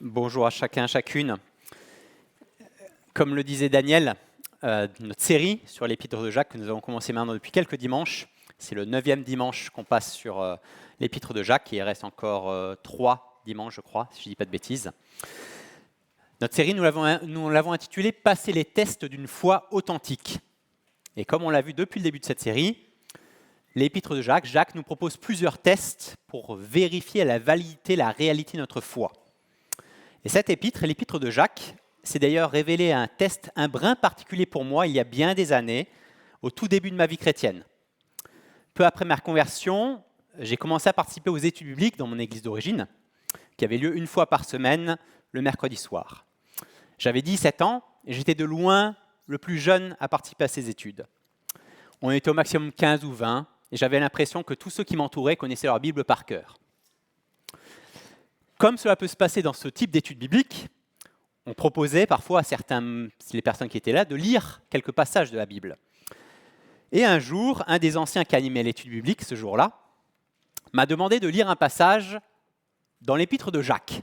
Bonjour à chacun, chacune. Comme le disait Daniel, notre série sur l'Épître de Jacques que nous avons commencé maintenant depuis quelques dimanches, c'est le 9e dimanche qu'on passe sur l'Épître de Jacques, et il reste encore 3 dimanches, je crois, si je ne dis pas de bêtises. Notre série, nous l'avons intitulée « Passer les tests d'une foi authentique ». Et comme on l'a vu depuis le début de cette série, l'Épître de Jacques, Jacques nous propose plusieurs tests pour vérifier la validité, la réalité de notre foi. Et cette épître, l'épître de Jacques, s'est d'ailleurs révélé un test, un brin particulier pour moi il y a bien des années, au tout début de ma vie chrétienne. Peu après ma conversion, j'ai commencé à participer aux études bibliques dans mon église d'origine, qui avait lieu une fois par semaine, le mercredi soir. J'avais 17 ans et j'étais de loin le plus jeune à participer à ces études. On était au maximum 15 ou 20 et j'avais l'impression que tous ceux qui m'entouraient connaissaient leur Bible par cœur. Comme cela peut se passer dans ce type d'études bibliques, on proposait parfois à les personnes qui étaient là, de lire quelques passages de la Bible. Et un jour, un des anciens qui animait l'étude biblique ce jour-là m'a demandé de lire un passage dans l'épître de Jacques.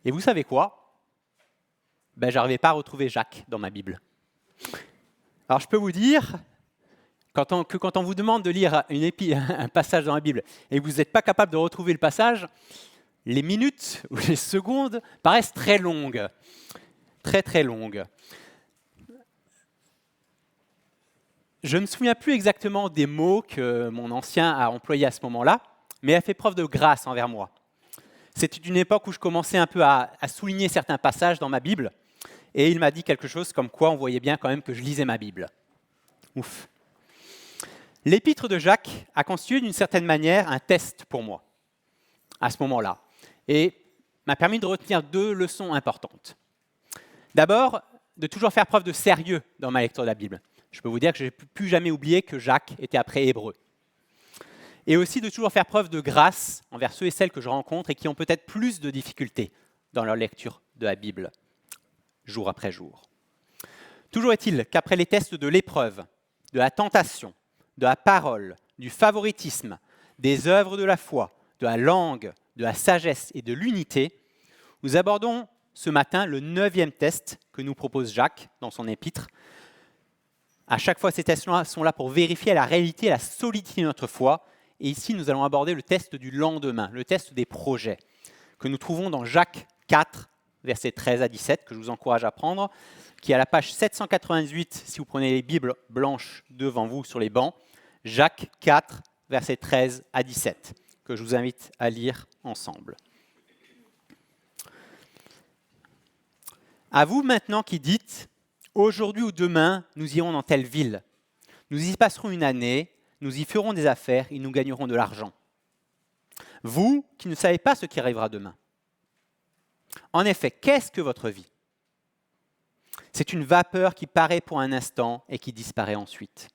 Et vous savez quoi ? Je n'arrivais pas à retrouver Jacques dans ma Bible. Alors je peux vous dire quand on vous demande de lire un passage dans la Bible et que vous n'êtes pas capable de retrouver le passage, les minutes ou les secondes paraissent très longues. Très, très longues. Je ne me souviens plus exactement des mots que mon ancien a employés à ce moment-là, mais il a fait preuve de grâce envers moi. C'était une époque où je commençais un peu à souligner certains passages dans ma Bible, et il m'a dit quelque chose comme quoi on voyait bien quand même que je lisais ma Bible. Ouf. L'épître de Jacques a constitué d'une certaine manière un test pour moi, à ce moment-là. Et m'a permis de retenir 2 leçons importantes. D'abord, de toujours faire preuve de sérieux dans ma lecture de la Bible. Je peux vous dire que je n'ai plus jamais oublié que Jacques était après Hébreux. Et aussi de toujours faire preuve de grâce envers ceux et celles que je rencontre et qui ont peut-être plus de difficultés dans leur lecture de la Bible, jour après jour. Toujours est-il qu'après les tests de l'épreuve, de la tentation, de la parole, du favoritisme, des œuvres de la foi, de la langue, de la sagesse et de l'unité, nous abordons ce matin le 9e test que nous propose Jacques dans son épître. À chaque fois, ces tests-là sont là pour vérifier la réalité et la solidité de notre foi. Et ici, nous allons aborder le test du lendemain, le test des projets, que nous trouvons dans Jacques 4, versets 13 à 17, que je vous encourage à prendre, qui est à la page 798, si vous prenez les Bibles blanches devant vous sur les bancs. Jacques 4, versets 13 à 17. Que je vous invite à lire ensemble. À vous maintenant qui dites, aujourd'hui ou demain, nous irons dans telle ville. Nous y passerons une année, nous y ferons des affaires et nous gagnerons de l'argent. Vous qui ne savez pas ce qui arrivera demain. En effet, qu'est-ce que votre vie ? C'est une vapeur qui paraît pour un instant et qui disparaît ensuite.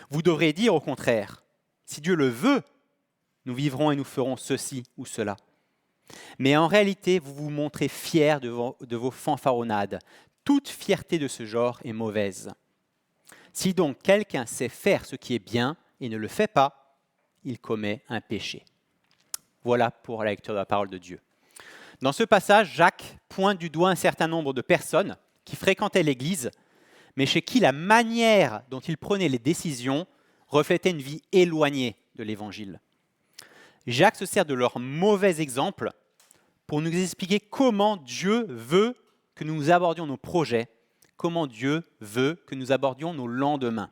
Vous devrez dire au contraire, si Dieu le veut, nous vivrons et nous ferons ceci ou cela. Mais en réalité, vous vous montrez fiers de vos fanfaronnades. Toute fierté de ce genre est mauvaise. Si donc quelqu'un sait faire ce qui est bien et ne le fait pas, il commet un péché. Voilà pour la lecture de la parole de Dieu. Dans ce passage, Jacques pointe du doigt un certain nombre de personnes qui fréquentaient l'Église, mais chez qui la manière dont ils prenaient les décisions reflétait une vie éloignée de l'Évangile. Jacques se sert de leur mauvais exemple pour nous expliquer comment Dieu veut que nous abordions nos projets, comment Dieu veut que nous abordions nos lendemains.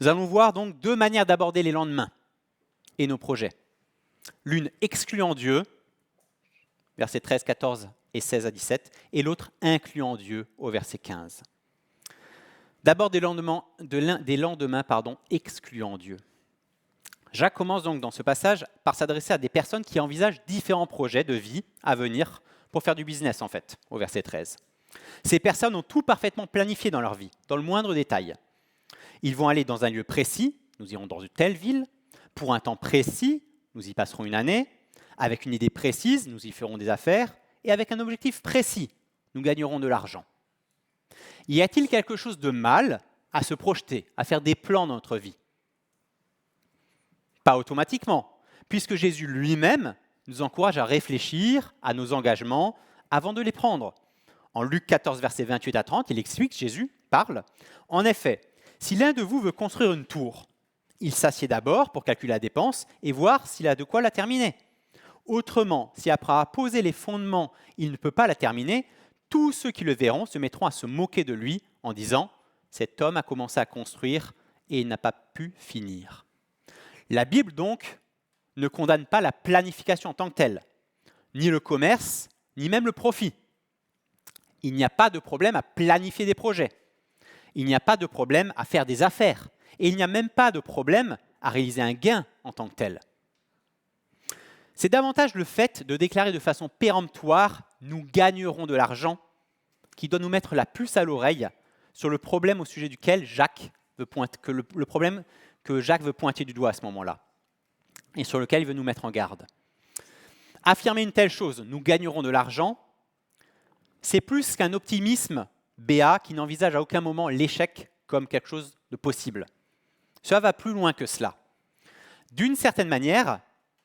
Nous allons voir donc 2 manières d'aborder les lendemains et nos projets. L'une excluant Dieu, versets 13, 14 et 16 à 17, et l'autre incluant Dieu au verset 15. D'abord des lendemains excluant Dieu. Jacques commence donc dans ce passage par s'adresser à des personnes qui envisagent différents projets de vie à venir pour faire du business en fait, au verset 13. Ces personnes ont tout parfaitement planifié dans leur vie, dans le moindre détail. Ils vont aller dans un lieu précis, nous irons dans une telle ville, pour un temps précis, nous y passerons une année, avec une idée précise, nous y ferons des affaires, et avec un objectif précis, nous gagnerons de l'argent. Y a-t-il quelque chose de mal à se projeter, à faire des plans dans notre vie ? Pas automatiquement, puisque Jésus lui-même nous encourage à réfléchir à nos engagements avant de les prendre. En Luc 14, versets 28 à 30, il explique, Jésus parle, « En effet, si l'un de vous veut construire une tour, il s'assied d'abord pour calculer la dépense et voir s'il a de quoi la terminer. Autrement, si après avoir posé les fondements, il ne peut pas la terminer, tous ceux qui le verront se mettront à se moquer de lui en disant « Cet homme a commencé à construire et il n'a pas pu finir. » La Bible, donc, ne condamne pas la planification en tant que telle, ni le commerce, ni même le profit. Il n'y a pas de problème à planifier des projets. Il n'y a pas de problème à faire des affaires. Et il n'y a même pas de problème à réaliser un gain en tant que tel. C'est davantage le fait de déclarer de façon péremptoire « nous gagnerons de l'argent » qui doit nous mettre la puce à l'oreille sur le problème au sujet duquel Jacques veut pointer, le problème que Jacques veut pointer du doigt à ce moment-là et sur lequel il veut nous mettre en garde. Affirmer une telle chose, nous gagnerons de l'argent, c'est plus qu'un optimisme béat qui n'envisage à aucun moment l'échec comme quelque chose de possible. Cela va plus loin que cela. D'une certaine manière,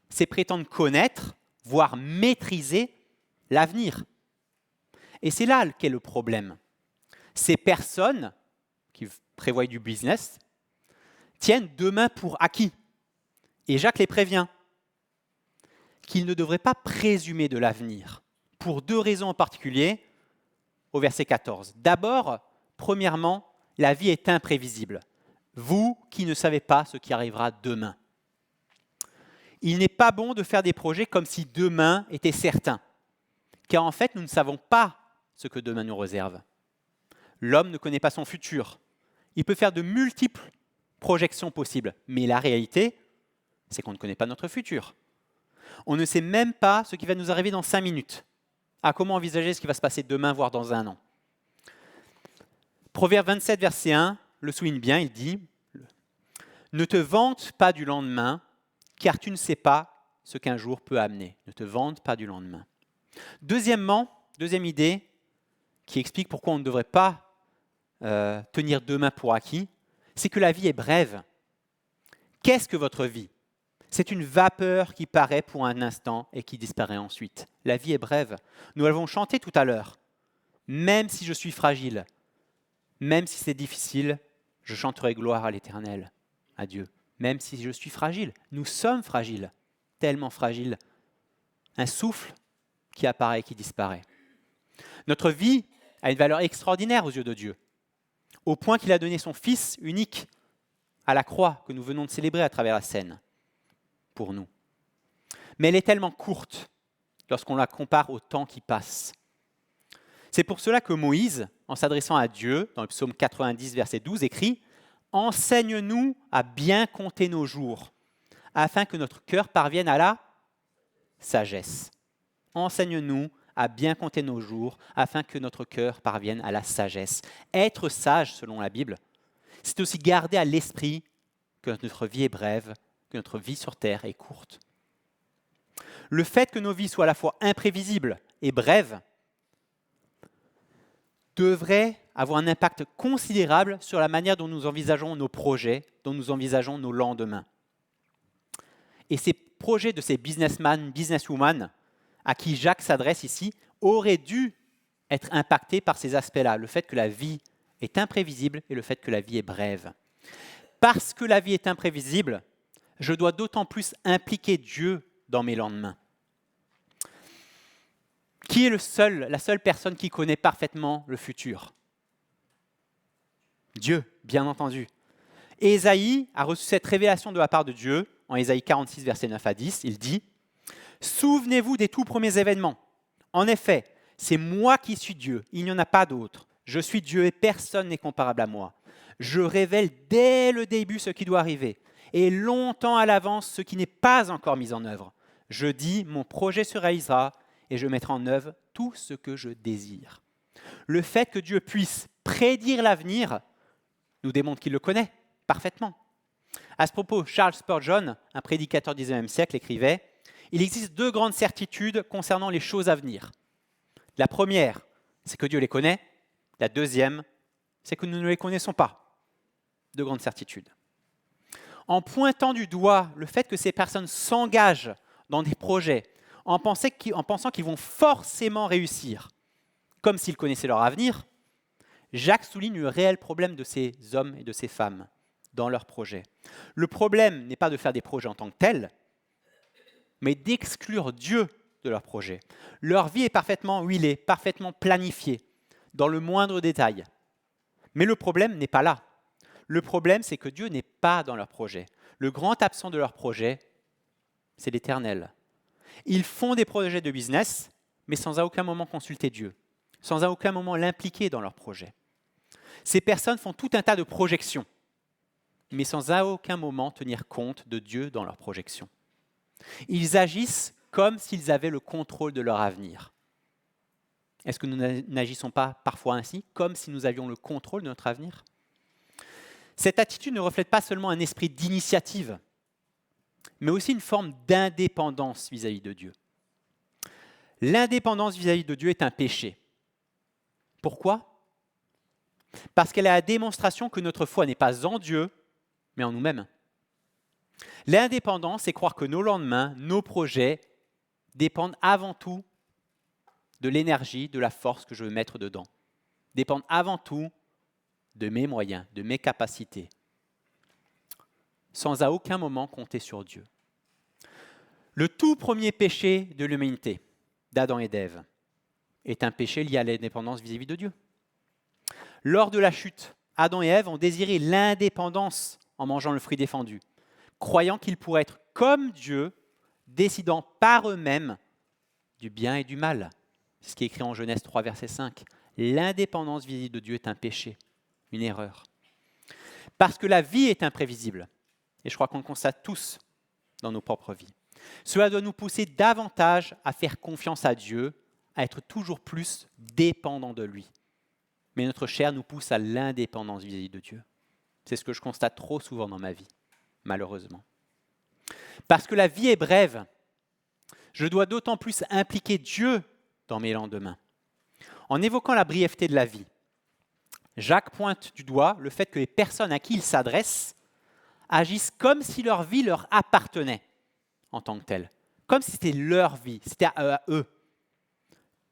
c'est prétendre connaître, voire maîtriser l'avenir. Et c'est là qu'est le problème. Ces personnes qui prévoient du business tiennent demain pour acquis. Et Jacques les prévient qu'ils ne devraient pas présumer de l'avenir, pour deux raisons en particulier, au verset 14. D'abord, premièrement, la vie est imprévisible. Vous qui ne savez pas ce qui arrivera demain. Il n'est pas bon de faire des projets comme si demain était certain, car en fait, nous ne savons pas ce que demain nous réserve. L'homme ne connaît pas son futur. Il peut faire de multiples projections possibles, mais la réalité, c'est qu'on ne connaît pas notre futur. On ne sait même pas ce qui va nous arriver dans 5 minutes. Comment envisager ce qui va se passer demain, voire dans 1 an. Proverbe 27, verset 1, le souligne bien, il dit « Ne te vante pas du lendemain, car tu ne sais pas ce qu'un jour peut amener. » Ne te vante pas du lendemain. Deuxièmement, deuxième idée qui explique pourquoi on ne devrait pas tenir demain pour acquis, c'est que la vie est brève. Qu'est-ce que votre vie ? C'est une vapeur qui paraît pour un instant et qui disparaît ensuite. La vie est brève. Nous l'avons chanté tout à l'heure. Même si je suis fragile, même si c'est difficile, je chanterai gloire à l'Éternel, à Dieu. Même si je suis fragile, nous sommes fragiles, tellement fragiles. Un souffle qui apparaît et qui disparaît. Notre vie a une valeur extraordinaire aux yeux de Dieu, au point qu'il a donné son Fils unique à la croix que nous venons de célébrer à travers la scène. Pour nous. Mais elle est tellement courte lorsqu'on la compare au temps qui passe. C'est pour cela que Moïse, en s'adressant à Dieu, dans le psaume 90, verset 12, écrit « Enseigne-nous à bien compter nos jours, afin que notre cœur parvienne à la sagesse. » Enseigne-nous à bien compter nos jours, afin que notre cœur parvienne à la sagesse. Être sage, selon la Bible, c'est aussi garder à l'esprit que notre vie est brève, que notre vie sur Terre est courte. Le fait que nos vies soient à la fois imprévisibles et brèves devrait avoir un impact considérable sur la manière dont nous envisageons nos projets, dont nous envisageons nos lendemains. Et ces projets de ces businessmen, businesswomen, à qui Jacques s'adresse ici, auraient dû être impactés par ces aspects-là, le fait que la vie est imprévisible et le fait que la vie est brève. Parce que la vie est imprévisible, je dois d'autant plus impliquer Dieu dans mes lendemains. Qui est la seule personne qui connaît parfaitement le futur ? Dieu, bien entendu. Ésaïe a reçu cette révélation de la part de Dieu, en Ésaïe 46, versets 9 à 10, il dit « Souvenez-vous des tout premiers événements. En effet, c'est moi qui suis Dieu, il n'y en a pas d'autre. Je suis Dieu et personne n'est comparable à moi. Je révèle dès le début ce qui doit arriver, et longtemps à l'avance ce qui n'est pas encore mis en œuvre. Je dis, mon projet se réalisera, et je mettrai en œuvre tout ce que je désire. » Le fait que Dieu puisse prédire l'avenir nous démontre qu'il le connaît parfaitement. À ce propos, Charles Spurgeon, un prédicateur du XIXe siècle, écrivait « Il existe 2 grandes certitudes concernant les choses à venir. La première, c'est que Dieu les connaît. La deuxième, c'est que nous ne les connaissons pas. 2 grandes certitudes. » En pointant du doigt le fait que ces personnes s'engagent dans des projets en pensant qu'ils vont forcément réussir, comme s'ils connaissaient leur avenir, Jacques souligne le réel problème de ces hommes et de ces femmes dans leurs projets. Le problème n'est pas de faire des projets en tant que tels, mais d'exclure Dieu de leurs projets. Leur vie est parfaitement huilée, parfaitement planifiée, dans le moindre détail. Mais le problème n'est pas là. Le problème, c'est que Dieu n'est pas dans leurs projets. Le grand absent de leurs projets, c'est l'Éternel. Ils font des projets de business, mais sans à aucun moment consulter Dieu, sans à aucun moment l'impliquer dans leurs projets. Ces personnes font tout un tas de projections, mais sans à aucun moment tenir compte de Dieu dans leurs projections. Ils agissent comme s'ils avaient le contrôle de leur avenir. Est-ce que nous n'agissons pas parfois ainsi, comme si nous avions le contrôle de notre avenir ? Cette attitude ne reflète pas seulement un esprit d'initiative, mais aussi une forme d'indépendance vis-à-vis de Dieu. L'indépendance vis-à-vis de Dieu est un péché. Pourquoi ? Parce qu'elle est la démonstration que notre foi n'est pas en Dieu, mais en nous-mêmes. L'indépendance, c'est croire que nos lendemains, nos projets, dépendent avant tout de l'énergie, de la force que je veux mettre dedans. Dépendent avant tout de mes moyens, de mes capacités, sans à aucun moment compter sur Dieu. Le tout premier péché de l'humanité, d'Adam et d'Ève, est un péché lié à l'indépendance vis-à-vis de Dieu. Lors de la chute, Adam et Ève ont désiré l'indépendance en mangeant le fruit défendu, croyant qu'ils pourraient être comme Dieu, décidant par eux-mêmes du bien et du mal. C'est ce qui est écrit en Genèse 3, verset 5. L'indépendance vis-à-vis de Dieu est un péché, une erreur. Parce que la vie est imprévisible, et je crois qu'on le constate tous dans nos propres vies. Cela doit nous pousser davantage à faire confiance à Dieu, à être toujours plus dépendants de lui. Mais notre chair nous pousse à l'indépendance vis-à-vis de Dieu. C'est ce que je constate trop souvent dans ma vie, malheureusement. Parce que la vie est brève, je dois d'autant plus impliquer Dieu dans mes lendemains. En évoquant la brièveté de la vie, Jacques pointe du doigt le fait que les personnes à qui il s'adresse agissent comme si leur vie leur appartenait en tant que telle, comme si c'était leur vie, c'était à eux.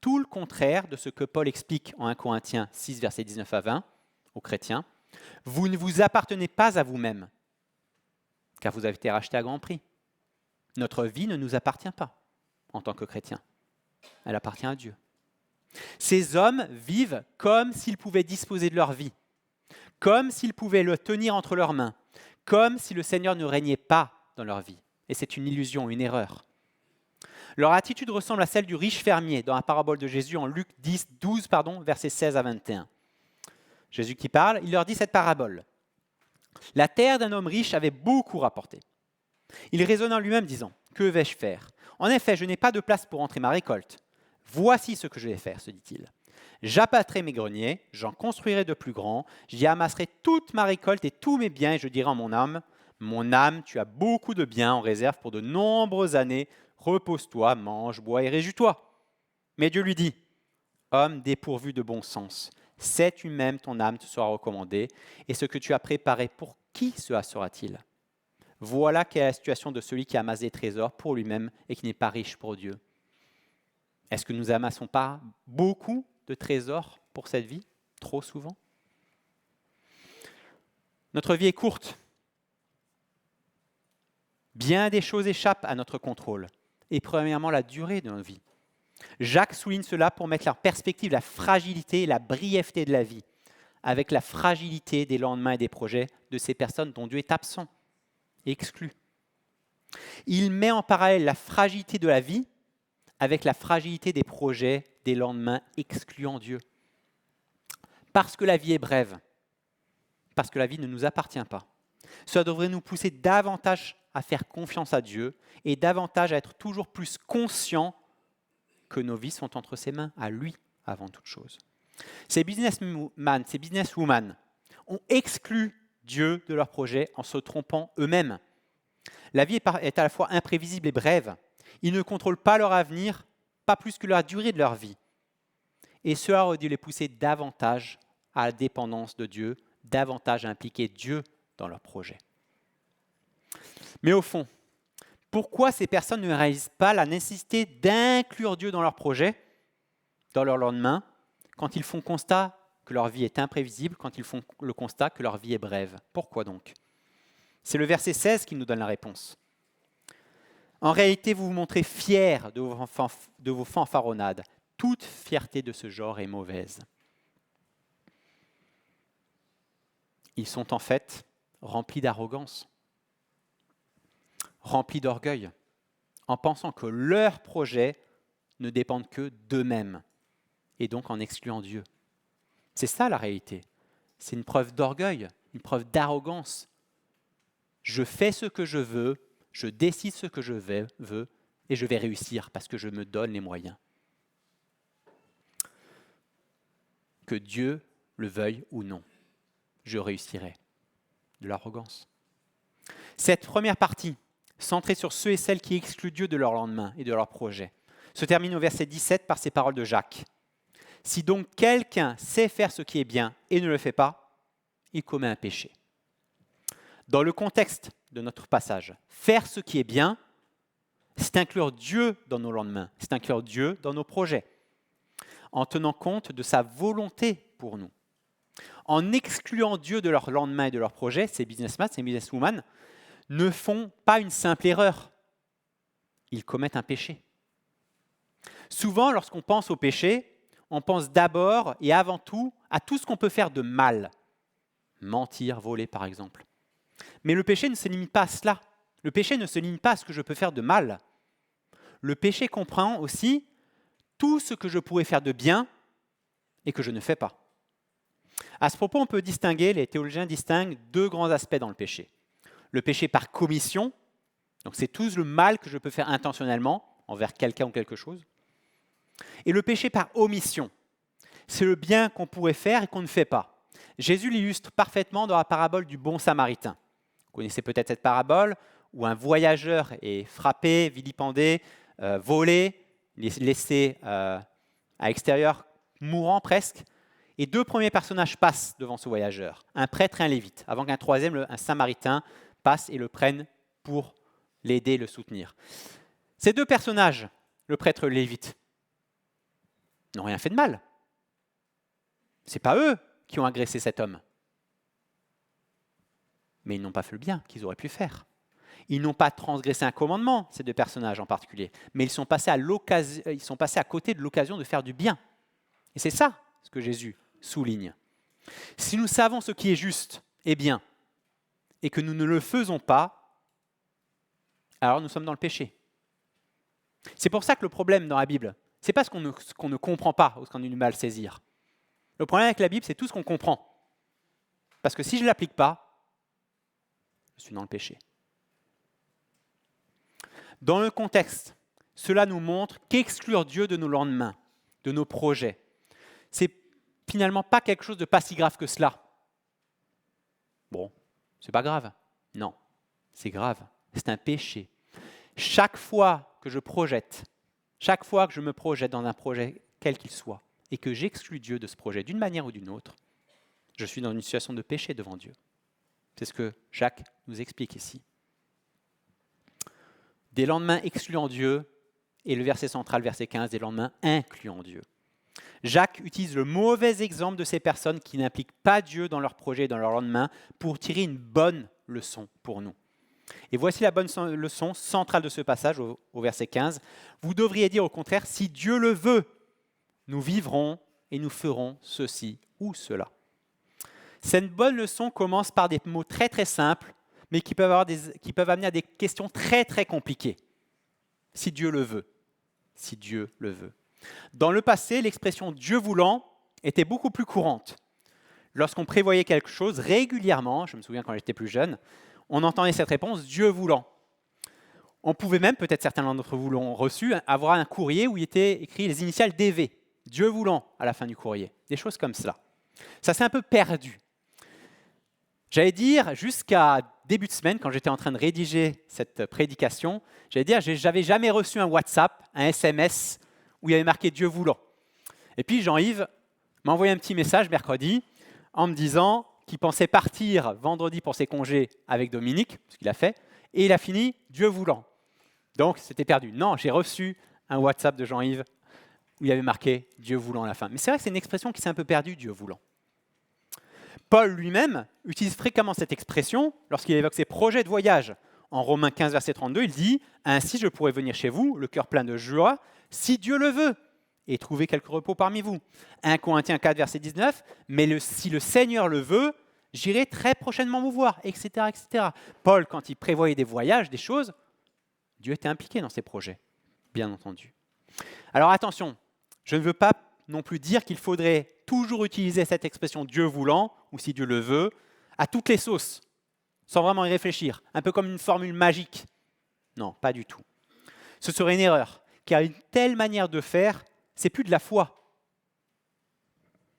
Tout le contraire de ce que Paul explique en 1 Corinthiens 6, versets 19 à 20 aux chrétiens. Vous ne vous appartenez pas à vous-même, car vous avez été rachetés à grand prix. Notre vie ne nous appartient pas en tant que chrétiens. Elle appartient à Dieu. Ces hommes vivent comme s'ils pouvaient disposer de leur vie, comme s'ils pouvaient le tenir entre leurs mains, comme si le Seigneur ne régnait pas dans leur vie. Et c'est une illusion, une erreur. Leur attitude ressemble à celle du riche fermier dans la parabole de Jésus en Luc 12, versets 16 à 21. Jésus qui parle, il leur dit cette parabole. La terre d'un homme riche avait beaucoup rapporté. Il raisonna en lui-même disant, « Que vais-je faire ? En effet, je n'ai pas de place pour entrer ma récolte. Voici ce que je vais faire, se dit-il. J'abattrai mes greniers, j'en construirai de plus grands, j'y amasserai toute ma récolte et tous mes biens, et je dirai en mon âme, tu as beaucoup de biens en réserve pour de nombreuses années, repose-toi, mange, bois et réjouis-toi. » Mais Dieu lui dit, « Homme dépourvu de bon sens, sais tu-même ton âme te sera recommandée, et ce que tu as préparé, pour qui cela sera-t-il ? Voilà quelle est la situation de celui qui amasse des trésors pour lui-même et qui n'est pas riche pour Dieu. » Est-ce que nous n'amassons pas beaucoup de trésors pour cette vie, trop souvent ? Notre vie est courte. Bien des choses échappent à notre contrôle. Et premièrement, la durée de notre vie. Jacques souligne cela pour mettre en perspective la fragilité et la brièveté de la vie, avec la fragilité des lendemains et des projets de ces personnes dont Dieu est absent, exclu. Il met en parallèle la fragilité de la vie avec la fragilité des projets des lendemains excluant Dieu. Parce que la vie est brève, parce que la vie ne nous appartient pas. Cela devrait nous pousser davantage à faire confiance à Dieu et davantage à être toujours plus conscients que nos vies sont entre ses mains, à lui avant toute chose. Ces businessmen, ces businesswomen ont exclu Dieu de leur projet en se trompant eux-mêmes. La vie est à la fois imprévisible et brève. Ils ne contrôlent pas leur avenir, pas plus que la durée de leur vie. Et cela aurait dû les pousser davantage à la dépendance de Dieu, davantage à impliquer Dieu dans leur projet. Mais au fond, Pourquoi ces personnes ne réalisent pas la nécessité d'inclure Dieu dans leur projet, dans leur lendemain, quand ils font constat que leur vie est imprévisible, quand ils font le constat que leur vie est brève? Pourquoi donc? C'est le verset 16 qui nous donne la réponse. En réalité, vous vous montrez fiers de vos fanfaronnades. Toute fierté de ce genre est mauvaise. Ils sont en fait remplis d'arrogance, remplis d'orgueil, en pensant que leurs projets ne dépendent que d'eux-mêmes, et donc en excluant Dieu. C'est ça la réalité. C'est une preuve d'orgueil, une preuve d'arrogance. Je fais ce que je veux, je décide ce que je veux, et je vais réussir parce que je me donne les moyens. Que Dieu le veuille ou non, je réussirai. De l'arrogance. Cette première partie, centrée sur ceux et celles qui excluent Dieu de leur lendemain et de leur projet, se termine au verset 17 par ces paroles de Jacques. Si donc quelqu'un sait faire ce qui est bien et ne le fait pas, il commet un péché. Dans le contexte de notre passage, faire ce qui est bien, c'est inclure Dieu dans nos lendemains, c'est inclure Dieu dans nos projets, en tenant compte de sa volonté pour nous. En excluant Dieu de leur lendemain et de leur projet, ces businessmen, ces businesswomen ne font pas une simple erreur, ils commettent un péché. Souvent, lorsqu'on pense au péché, on pense d'abord et avant tout à tout ce qu'on peut faire de mal. Mentir, voler par exemple. Mais le péché ne se limite pas à cela. Le péché ne se limite pas à ce que je peux faire de mal. Le péché comprend aussi tout ce que je pourrais faire de bien et que je ne fais pas. À ce propos, on peut distinguer, les théologiens distinguent deux grands aspects dans le péché. Le péché par commission, donc c'est tout le mal que je peux faire intentionnellement envers quelqu'un ou quelque chose. Et le péché par omission, c'est le bien qu'on pourrait faire et qu'on ne fait pas. Jésus l'illustre parfaitement dans la parabole du bon samaritain. Vous connaissez peut-être cette parabole où un voyageur est frappé, vilipendé, volé, laissé à l'extérieur, mourant presque. Et deux premiers personnages passent devant ce voyageur, un prêtre et un lévite, avant qu'un troisième, un samaritain, passe et le prenne pour l'aider, le soutenir. Ces deux personnages, le prêtre et le lévite, n'ont rien fait de mal. Ce n'est pas eux qui ont agressé cet homme. Mais ils n'ont pas fait le bien qu'ils auraient pu faire. Ils n'ont pas transgressé un commandement, ces deux personnages en particulier, mais ils sont passés à côté de l'occasion de faire du bien. Et c'est ça ce que Jésus souligne. Si nous savons ce qui est juste et bien, et que nous ne le faisons pas, alors nous sommes dans le péché. C'est pour ça que le problème dans la Bible, ce n'est pas ce qu'on ne comprend pas ou ce qu'on a du mal à saisir. Le problème avec la Bible, c'est tout ce qu'on comprend. Parce que si je ne l'applique pas, je suis dans le péché. Dans le contexte, cela nous montre qu'exclure Dieu de nos lendemains, de nos projets, c'est finalement pas quelque chose de pas si grave que cela. Bon, c'est pas grave. Non, c'est grave. C'est un péché. Chaque fois que je me projette dans un projet quel qu'il soit, et que j'exclus Dieu de ce projet d'une manière ou d'une autre, je suis dans une situation de péché devant Dieu. C'est ce que Jacques nous explique ici. Des lendemains excluant Dieu, et le verset central, verset 15, des lendemains incluant Dieu. Jacques utilise le mauvais exemple de ces personnes qui n'impliquent pas Dieu dans leur projet et dans leur lendemain pour tirer une bonne leçon pour nous. Et voici la bonne leçon centrale de ce passage au verset 15. Vous devriez dire au contraire, si Dieu le veut, nous vivrons et nous ferons ceci ou cela. Cette bonne leçon commence par des mots très très simples, mais qui peuvent amener à des questions très très compliquées. Si Dieu le veut. Si Dieu le veut. Dans le passé, l'expression « Dieu voulant » était beaucoup plus courante. Lorsqu'on prévoyait quelque chose, régulièrement, je me souviens quand j'étais plus jeune, on entendait cette réponse « Dieu voulant ». On pouvait même, peut-être certains d'entre vous l'ont reçu, avoir un courrier où il était écrit les initiales DV, « Dieu voulant » à la fin du courrier. Des choses comme cela. Ça s'est un peu perdu. J'allais dire, jusqu'à début de semaine, quand j'étais en train de rédiger cette prédication, j'avais jamais reçu un WhatsApp, un SMS, où il y avait marqué « Dieu voulant ». Et puis Jean-Yves m'a envoyé un petit message mercredi en me disant qu'il pensait partir vendredi pour ses congés avec Dominique, ce qu'il a fait, et il a fini « Dieu voulant ». Donc, c'était perdu. Non, j'ai reçu un WhatsApp de Jean-Yves où il y avait marqué « Dieu voulant » à la fin. Mais c'est vrai que c'est une expression qui s'est un peu perdue, « Dieu voulant ». Paul lui-même utilise fréquemment cette expression lorsqu'il évoque ses projets de voyage. En Romains 15, verset 32, il dit « Ainsi je pourrai venir chez vous, le cœur plein de joie, si Dieu le veut, et trouver quelque repos parmi vous. » 1 Corinthiens 4, verset 19, « Mais si le Seigneur le veut, j'irai très prochainement vous voir, etc., etc. » Paul, quand il prévoyait des voyages, des choses, Dieu était impliqué dans ses projets, bien entendu. Alors attention, je ne veux pas non plus dire qu'il faudrait toujours utiliser cette expression « Dieu voulant » ou « si Dieu le veut » à toutes les sauces, sans vraiment y réfléchir, un peu comme une formule magique. Non, pas du tout. Ce serait une erreur, car une telle manière de faire, c'est plus de la foi,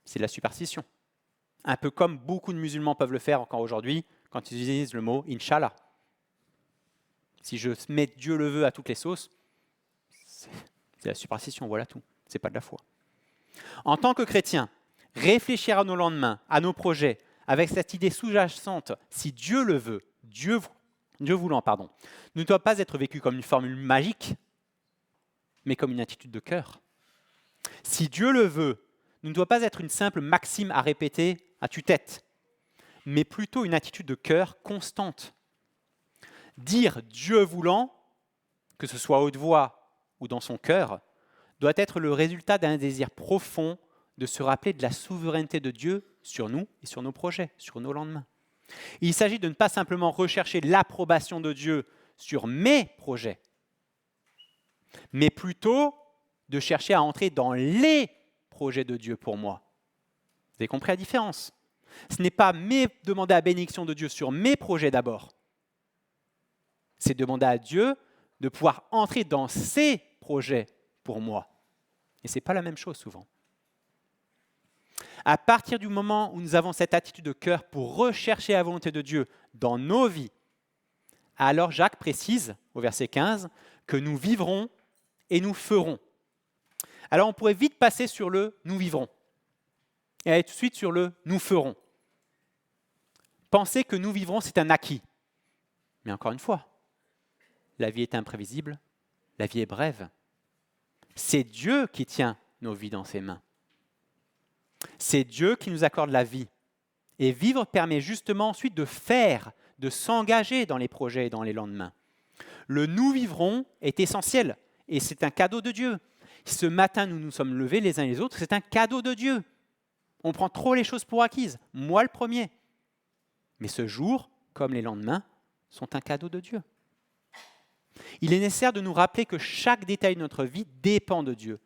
c'est de la superstition. Un peu comme beaucoup de musulmans peuvent le faire encore aujourd'hui quand ils utilisent le mot « Inch'Allah ». Si je mets « Dieu le veut » à toutes les sauces, c'est la superstition, voilà tout. Ce n'est pas de la foi. En tant que chrétien, réfléchir à nos lendemains, à nos projets, avec cette idée sous-jacente, si Dieu le veut, Dieu voulant, ne doit pas être vécu comme une formule magique, mais comme une attitude de cœur. Si Dieu le veut, ne doit pas être une simple maxime à répéter à tue-tête, mais plutôt une attitude de cœur constante. Dire Dieu voulant, que ce soit à haute voix ou dans son cœur, doit être le résultat d'un désir profond de se rappeler de la souveraineté de Dieu sur nous et sur nos projets, sur nos lendemains. Il s'agit de ne pas simplement rechercher l'approbation de Dieu sur mes projets, mais plutôt de chercher à entrer dans les projets de Dieu pour moi. Vous avez compris la différence? Ce n'est pas demander la bénédiction de Dieu sur mes projets d'abord. C'est demander à Dieu de pouvoir entrer dans ses projets pour moi. Et ce n'est pas la même chose souvent. À partir du moment où nous avons cette attitude de cœur pour rechercher la volonté de Dieu dans nos vies, alors Jacques précise au verset 15 que nous vivrons et nous ferons. Alors on pourrait vite passer sur le « nous vivrons » et aller tout de suite sur le « nous ferons ». Penser que nous vivrons, c'est un acquis. Mais encore une fois, la vie est imprévisible, la vie est brève. C'est Dieu qui tient nos vies dans ses mains. C'est Dieu qui nous accorde la vie. Et vivre permet justement ensuite de faire, de s'engager dans les projets et dans les lendemains. Le « nous vivrons » est essentiel et c'est un cadeau de Dieu. Ce matin, nous nous sommes levés les uns et les autres, c'est un cadeau de Dieu. On prend trop les choses pour acquises, moi le premier. Mais ce jour, comme les lendemains, sont un cadeau de Dieu. Il est nécessaire de nous rappeler que chaque détail de notre vie dépend de Dieu,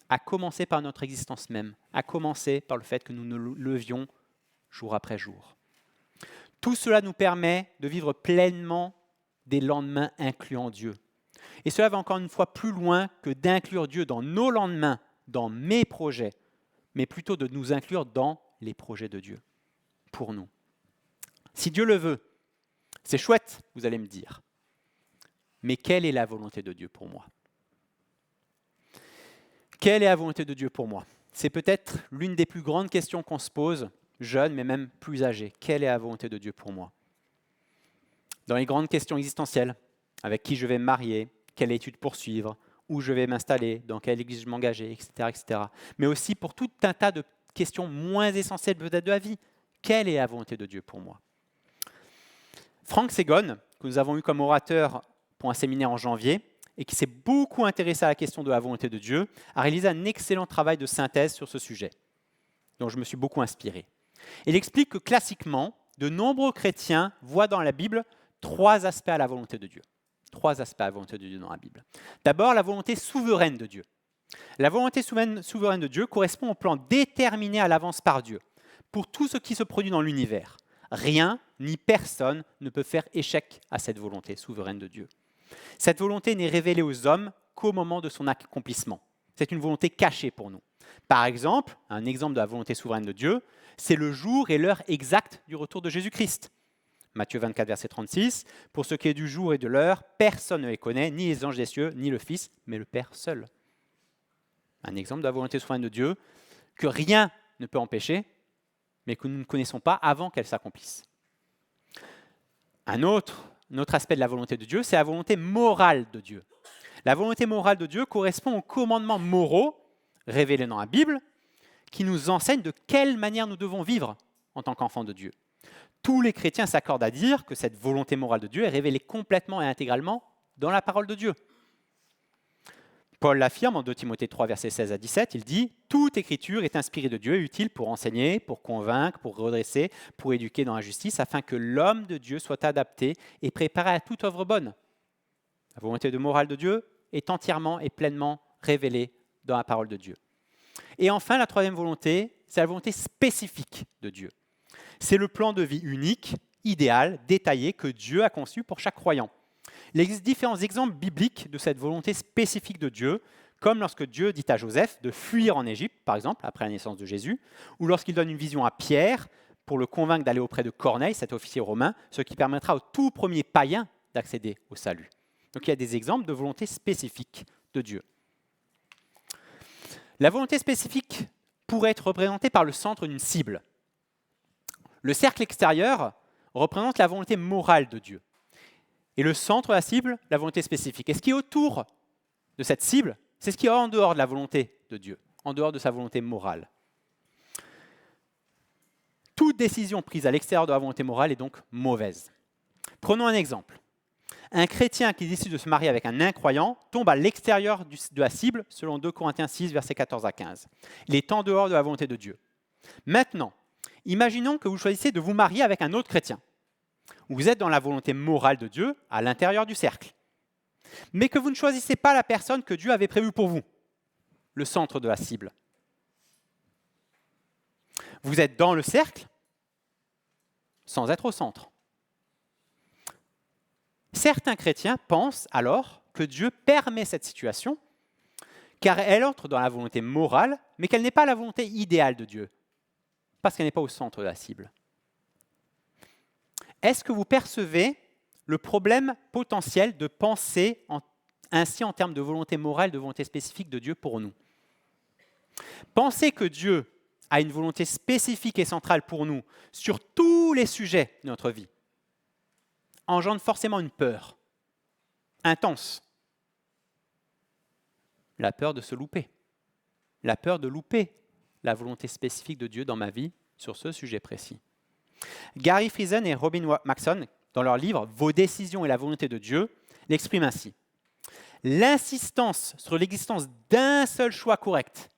à commencer par notre existence même, à commencer par le fait que nous nous levions jour après jour. Tout cela nous permet de vivre pleinement des lendemains incluant Dieu. Et cela va encore une fois plus loin que d'inclure Dieu dans nos lendemains, dans mes projets, mais plutôt de nous inclure dans les projets de Dieu, pour nous. Si Dieu le veut, c'est chouette, vous allez me dire. Mais quelle est la volonté de Dieu pour moi? Quelle est la volonté de Dieu pour moi? C'est peut-être l'une des plus grandes questions qu'on se pose, jeune, mais même plus âgé. Quelle est la volonté de Dieu pour moi? Dans les grandes questions existentielles, avec qui je vais me marier, quelle étude poursuivre, où je vais m'installer, dans quelle église je vais m'engager, etc., etc. Mais aussi pour tout un tas de questions moins essentielles peut-être de la vie. Quelle est la volonté de Dieu pour moi? Frank Segon, que nous avons eu comme orateur pour un séminaire en janvier, et qui s'est beaucoup intéressé à la question de la volonté de Dieu, a réalisé un excellent travail de synthèse sur ce sujet, dont je me suis beaucoup inspiré. Il explique que classiquement, de nombreux chrétiens voient dans la Bible 3 aspects à la volonté de Dieu. 3 aspects à la volonté de Dieu dans la Bible. D'abord, la volonté souveraine de Dieu. La volonté souveraine de Dieu correspond au plan déterminé à l'avance par Dieu pour tout ce qui se produit dans l'univers. Rien ni personne ne peut faire échec à cette volonté souveraine de Dieu. Cette volonté n'est révélée aux hommes qu'au moment de son accomplissement. C'est une volonté cachée pour nous. Par exemple, un exemple de la volonté souveraine de Dieu, c'est le jour et l'heure exacte du retour de Jésus-Christ. Matthieu 24, verset 36, « Pour ce qui est du jour et de l'heure, personne ne les connaît, ni les anges des cieux, ni le Fils, mais le Père seul. » Un exemple de la volonté souveraine de Dieu que rien ne peut empêcher, mais que nous ne connaissons pas avant qu'elle s'accomplisse. Un autre un autre aspect de la volonté de Dieu, c'est la volonté morale de Dieu. La volonté morale de Dieu correspond aux commandements moraux révélés dans la Bible qui nous enseignent de quelle manière nous devons vivre en tant qu'enfants de Dieu. Tous les chrétiens s'accordent à dire que cette volonté morale de Dieu est révélée complètement et intégralement dans la parole de Dieu. Paul l'affirme en 2 Timothée 3, versets 16 à 17, il dit « Toute écriture est inspirée de Dieu et utile pour enseigner, pour convaincre, pour redresser, pour éduquer dans la justice, afin que l'homme de Dieu soit adapté et préparé à toute œuvre bonne. » La volonté morale de Dieu est entièrement et pleinement révélée dans la parole de Dieu. Et enfin, la troisième volonté, c'est la volonté spécifique de Dieu. C'est le plan de vie unique, idéal, détaillé que Dieu a conçu pour chaque croyant. Il existe différents exemples bibliques de cette volonté spécifique de Dieu, comme lorsque Dieu dit à Joseph de fuir en Égypte, par exemple, après la naissance de Jésus, ou lorsqu'il donne une vision à Pierre pour le convaincre d'aller auprès de Corneille, cet officier romain, ce qui permettra au tout premier païen d'accéder au salut. Donc il y a des exemples de volonté spécifique de Dieu. La volonté spécifique pourrait être représentée par le centre d'une cible. Le cercle extérieur représente la volonté morale de Dieu. Et le centre de la cible, la volonté spécifique. Et ce qui est autour de cette cible, c'est ce qui est en dehors de la volonté de Dieu, en dehors de sa volonté morale. Toute décision prise à l'extérieur de la volonté morale est donc mauvaise. Prenons un exemple. Un chrétien qui décide de se marier avec un incroyant tombe à l'extérieur de la cible, selon 2 Corinthiens 6, versets 14 à 15. Il est en dehors de la volonté de Dieu. Maintenant, imaginons que vous choisissez de vous marier avec un autre chrétien. Vous êtes dans la volonté morale de Dieu à l'intérieur du cercle. Mais que vous ne choisissez pas la personne que Dieu avait prévue pour vous, le centre de la cible. Vous êtes dans le cercle sans être au centre. Certains chrétiens pensent alors que Dieu permet cette situation car elle entre dans la volonté morale, mais qu'elle n'est pas la volonté idéale de Dieu, parce qu'elle n'est pas au centre de la cible. Est-ce que vous percevez le problème potentiel de penser ainsi en termes de volonté morale, de volonté spécifique de Dieu pour nous? Penser que Dieu a une volonté spécifique et centrale pour nous sur tous les sujets de notre vie engendre forcément une peur intense. La peur de se louper. La peur de louper la volonté spécifique de Dieu dans ma vie sur ce sujet précis. Gary Friesen et Robin Maxson, dans leur livre « Vos décisions et la volonté de Dieu », l'expriment ainsi. L'insistance sur l'existence d'un seul choix correct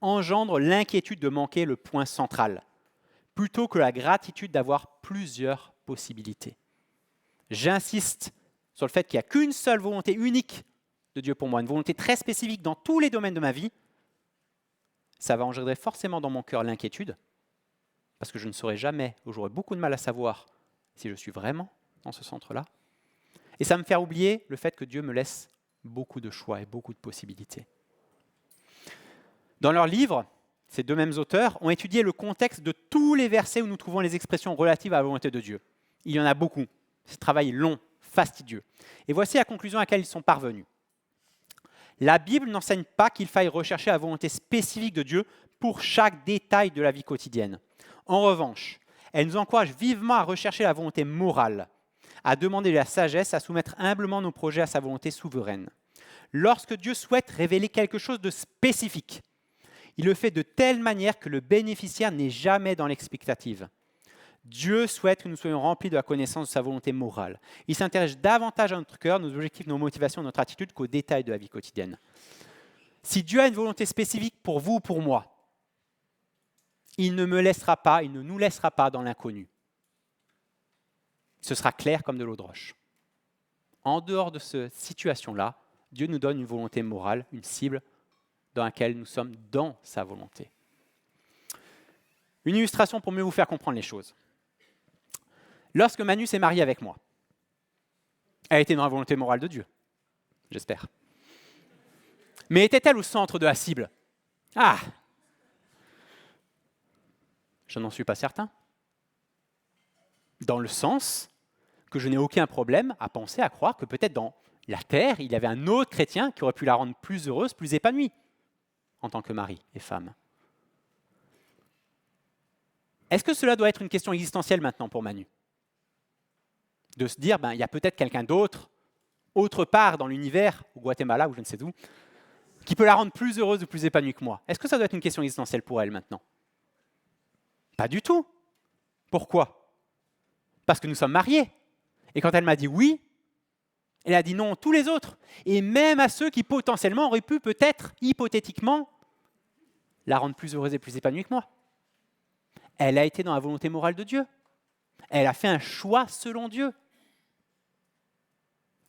engendre l'inquiétude de manquer le point central, plutôt que la gratitude d'avoir plusieurs possibilités. J'insiste sur le fait qu'il n'y a qu'une seule volonté unique de Dieu pour moi, une volonté très spécifique dans tous les domaines de ma vie. Ça va engendrer forcément dans mon cœur l'inquiétude, parce que je ne saurai jamais, ou j'aurai beaucoup de mal à savoir si je suis vraiment dans ce centre-là. Et ça me fait oublier le fait que Dieu me laisse beaucoup de choix et beaucoup de possibilités. Dans leur livre, ces deux mêmes auteurs ont étudié le contexte de tous les versets où nous trouvons les expressions relatives à la volonté de Dieu. Il y en a beaucoup. C'est un travail long, fastidieux. Et voici la conclusion à laquelle ils sont parvenus. La Bible n'enseigne pas qu'il faille rechercher la volonté spécifique de Dieu pour chaque détail de la vie quotidienne. En revanche, elle nous encourage vivement à rechercher la volonté morale, à demander la sagesse, à soumettre humblement nos projets à sa volonté souveraine. Lorsque Dieu souhaite révéler quelque chose de spécifique, il le fait de telle manière que le bénéficiaire n'est jamais dans l'expectative. Dieu souhaite que nous soyons remplis de la connaissance de sa volonté morale. Il s'intéresse davantage à notre cœur, nos objectifs, nos motivations, notre attitude qu'aux détails de la vie quotidienne. Si Dieu a une volonté spécifique pour vous ou pour moi, il ne me laissera pas, il ne nous laissera pas dans l'inconnu. Ce sera clair comme de l'eau de roche. En dehors de cette situation-là, Dieu nous donne une volonté morale, une cible dans laquelle nous sommes dans sa volonté. Une illustration pour mieux vous faire comprendre les choses. Lorsque Manu s'est mariée avec moi, elle était dans la volonté morale de Dieu, j'espère. Mais était-elle au centre de la cible? Ah! Je n'en suis pas certain. Dans le sens que je n'ai aucun problème à penser, à croire que peut-être dans la terre, il y avait un autre chrétien qui aurait pu la rendre plus heureuse, plus épanouie en tant que mari et femme. Est-ce que cela doit être une question existentielle maintenant pour Manu? de se dire, il y a peut-être quelqu'un d'autre, autre part dans l'univers, au Guatemala ou je ne sais où, qui peut la rendre plus heureuse ou plus épanouie que moi. Est-ce que ça doit être une question existentielle pour elle maintenant? Pas du tout. Pourquoi? Parce que nous sommes mariés. Et quand elle m'a dit oui, elle a dit non à tous les autres, et même à ceux qui potentiellement auraient pu peut-être, hypothétiquement, la rendre plus heureuse et plus épanouie que moi. Elle a été dans la volonté morale de Dieu. Elle a fait un choix selon Dieu.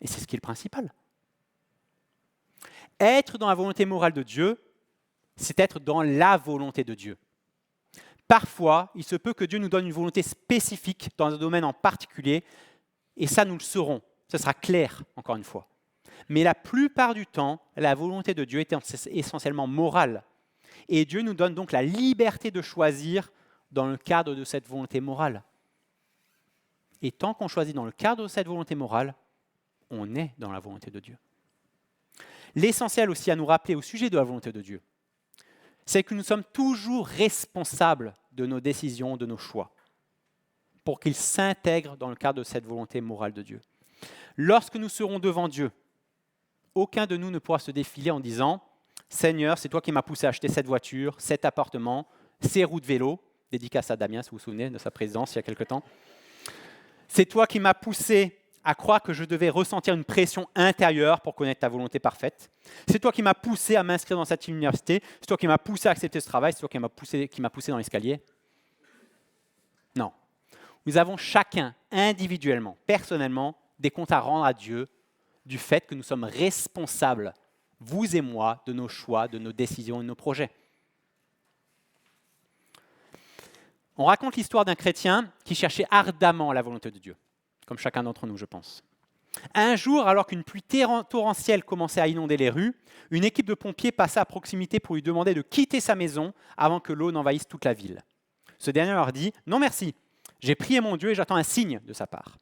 Et c'est ce qui est le principal. Être dans la volonté morale de Dieu, c'est être dans la volonté de Dieu. Parfois, il se peut que Dieu nous donne une volonté spécifique dans un domaine en particulier, et ça, nous le saurons. Ce sera clair, encore une fois. Mais la plupart du temps, la volonté de Dieu est essentiellement morale. Et Dieu nous donne donc la liberté de choisir dans le cadre de cette volonté morale. Et tant qu'on choisit dans le cadre de cette volonté morale, on est dans la volonté de Dieu. L'essentiel aussi à nous rappeler au sujet de la volonté de Dieu, c'est que nous sommes toujours responsables de nos décisions, de nos choix, pour qu'ils s'intègrent dans le cadre de cette volonté morale de Dieu. Lorsque nous serons devant Dieu, aucun de nous ne pourra se défiler en disant « Seigneur, c'est toi qui m'as poussé à acheter cette voiture, cet appartement, ces roues de vélo », dédicace à Damien, si vous vous souvenez de sa présidence il y a quelque temps. « C'est toi qui m'as poussé à croire que je devais ressentir une pression intérieure pour connaître ta volonté parfaite. C'est toi qui m'as poussé à m'inscrire dans cette université. C'est toi qui m'as poussé à accepter ce travail. C'est toi qui m'as poussé dans l'escalier. » Non. Nous avons chacun, individuellement, personnellement, des comptes à rendre à Dieu du fait que nous sommes responsables, vous et moi, de nos choix, de nos décisions et de nos projets. On raconte l'histoire d'un chrétien qui cherchait ardemment la volonté de Dieu, comme chacun d'entre nous, je pense. Un jour, alors qu'une pluie torrentielle commençait à inonder les rues, une équipe de pompiers passa à proximité pour lui demander de quitter sa maison avant que l'eau n'envahisse toute la ville. Ce dernier leur dit « Non merci, j'ai prié mon Dieu et j'attends un signe de sa part. »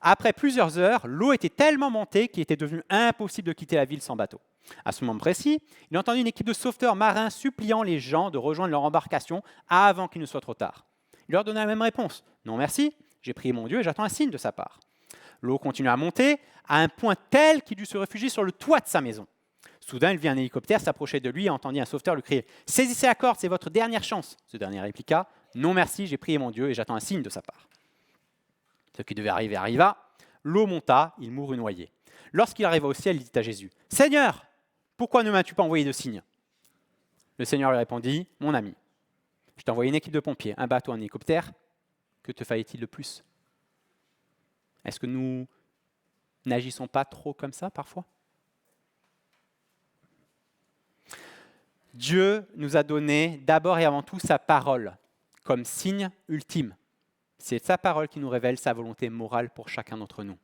Après plusieurs heures, l'eau était tellement montée qu'il était devenu impossible de quitter la ville sans bateau. À ce moment précis, il entendit une équipe de sauveteurs marins suppliant les gens de rejoindre leur embarcation avant qu'il ne soit trop tard. Il leur donna la même réponse. « Non merci, j'ai prié mon Dieu et j'attends un signe de sa part. » L'eau continua à monter à un point tel qu'il dut se réfugier sur le toit de sa maison. Soudain, il vit un hélicoptère s'approcher de lui et entendit un sauveteur lui crier « Saisissez la corde, c'est votre dernière chance !» Ce dernier répliqua « Non merci, j'ai prié mon Dieu et j'attends un signe de sa part. » Ce qui devait arriver arriva. L'eau monta, il mourut noyé. Lorsqu'il arriva au ciel, il dit à Jésus « Seigneur, pourquoi ne m'as-tu pas envoyé de signe ?» Le Seigneur lui répondit « Mon ami, je t'ai envoyé une équipe de pompiers, un bateau, un hélicoptère. Que te fallait-il de plus ?» Est-ce que nous n'agissons pas trop comme ça parfois? Dieu nous a donné d'abord et avant tout sa parole comme signe ultime. C'est sa parole qui nous révèle sa volonté morale pour chacun d'entre nous.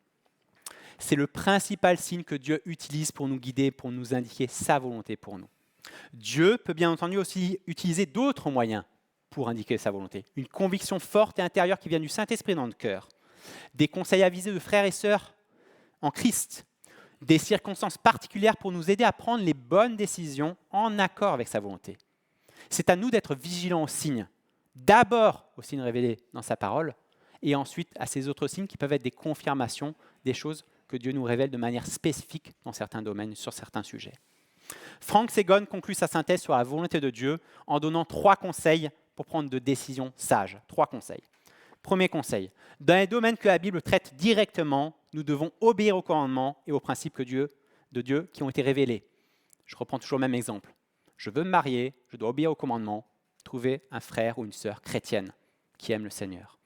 C'est le principal signe que Dieu utilise pour nous guider, pour nous indiquer sa volonté pour nous. Dieu peut bien entendu aussi utiliser d'autres moyens pour indiquer sa volonté. Une conviction forte et intérieure qui vient du Saint-Esprit dans notre cœur. Des conseils avisés de frères et sœurs en Christ. Des circonstances particulières pour nous aider à prendre les bonnes décisions en accord avec sa volonté. C'est à nous d'être vigilants aux signes. D'abord aux signes révélés dans sa parole, et ensuite à ces autres signes qui peuvent être des confirmations des choses que Dieu nous révèle de manière spécifique dans certains domaines, sur certains sujets. Frank Segon conclut sa synthèse sur la volonté de Dieu en donnant 3 conseils pour prendre de décisions sages. 3 conseils. Premier conseil, dans les domaines que la Bible traite directement, nous devons obéir aux commandements et aux principes de Dieu qui ont été révélés. Je reprends toujours le même exemple. Je veux me marier, je dois obéir aux commandements, trouver un frère ou une sœur chrétienne qui aime le Seigneur.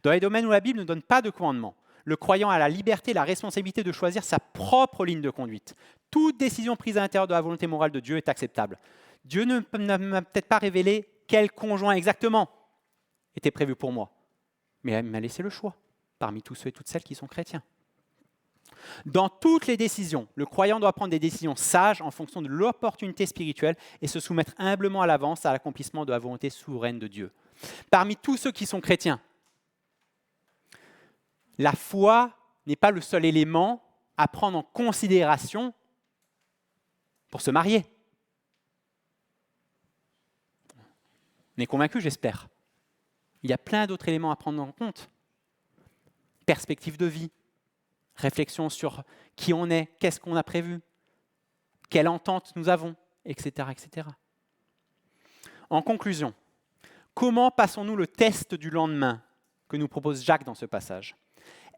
Dans les domaines où la Bible ne donne pas de commandements, le croyant a la liberté et la responsabilité de choisir sa propre ligne de conduite. Toute décision prise à l'intérieur de la volonté morale de Dieu est acceptable. Dieu ne m'a peut-être pas révélé quel conjoint exactement était prévu pour moi, mais il m'a laissé le choix parmi tous ceux et toutes celles qui sont chrétiens. Dans toutes les décisions, le croyant doit prendre des décisions sages en fonction de l'opportunité spirituelle et se soumettre humblement à l'avance à l'accomplissement de la volonté souveraine de Dieu. Parmi tous ceux qui sont chrétiens, la foi n'est pas le seul élément à prendre en considération pour se marier. On est convaincu, j'espère. Il y a plein d'autres éléments à prendre en compte. perspective de vie, réflexion sur qui on est, qu'est-ce qu'on a prévu, quelle entente nous avons, etc., etc. En conclusion, comment passons-nous le test du lendemain que nous propose Jacques dans ce passage?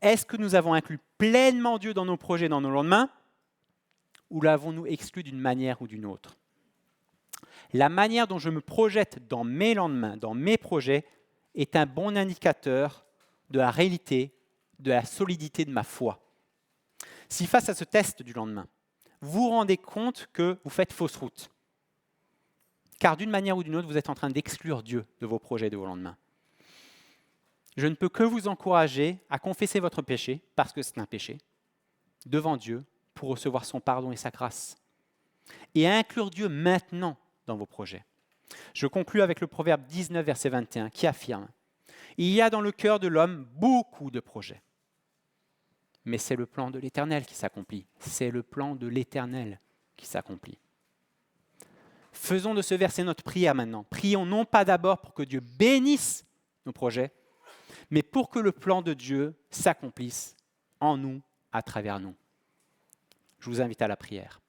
Est-ce que nous avons inclus pleinement Dieu dans nos projets, dans nos lendemains, ou l'avons-nous exclu d'une manière ou d'une autre? La manière dont je me projette dans mes lendemains, dans mes projets, est un bon indicateur de la réalité, de la solidité de ma foi. Si face à ce test du lendemain, vous vous rendez compte que vous faites fausse route, car d'une manière ou d'une autre, vous êtes en train d'exclure Dieu de vos projets, de vos lendemains, je ne peux que vous encourager à confesser votre péché, parce que c'est un péché, devant Dieu, pour recevoir son pardon et sa grâce, et à inclure Dieu maintenant dans vos projets. Je conclus avec le proverbe 19, verset 21, qui affirme « Il y a dans le cœur de l'homme beaucoup de projets, mais c'est le plan de l'Éternel qui s'accomplit. C'est le plan de l'Éternel qui s'accomplit. » Faisons de ce verset notre prière maintenant. Prions non pas d'abord pour que Dieu bénisse nos projets, mais pour que le plan de Dieu s'accomplisse en nous, à travers nous. Je vous invite à la prière.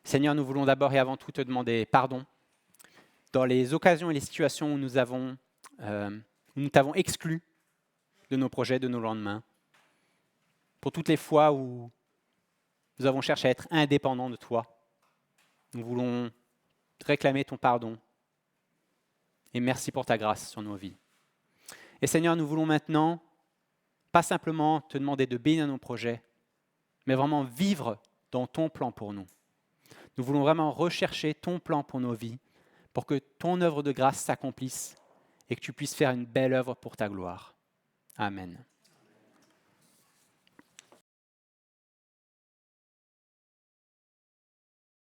Seigneur, nous voulons d'abord et avant tout te demander pardon dans les occasions et les situations où nous t'avons exclu de nos projets, de nos lendemains, pour toutes les fois où nous avons cherché à être indépendants de toi. Nous voulons réclamer ton pardon et merci pour ta grâce sur nos vies. Et Seigneur, nous voulons maintenant pas simplement te demander de bénir nos projets, mais vraiment vivre dans ton plan pour nous. Nous voulons vraiment rechercher ton plan pour nos vies, pour que ton œuvre de grâce s'accomplisse et que tu puisses faire une belle œuvre pour ta gloire. Amen.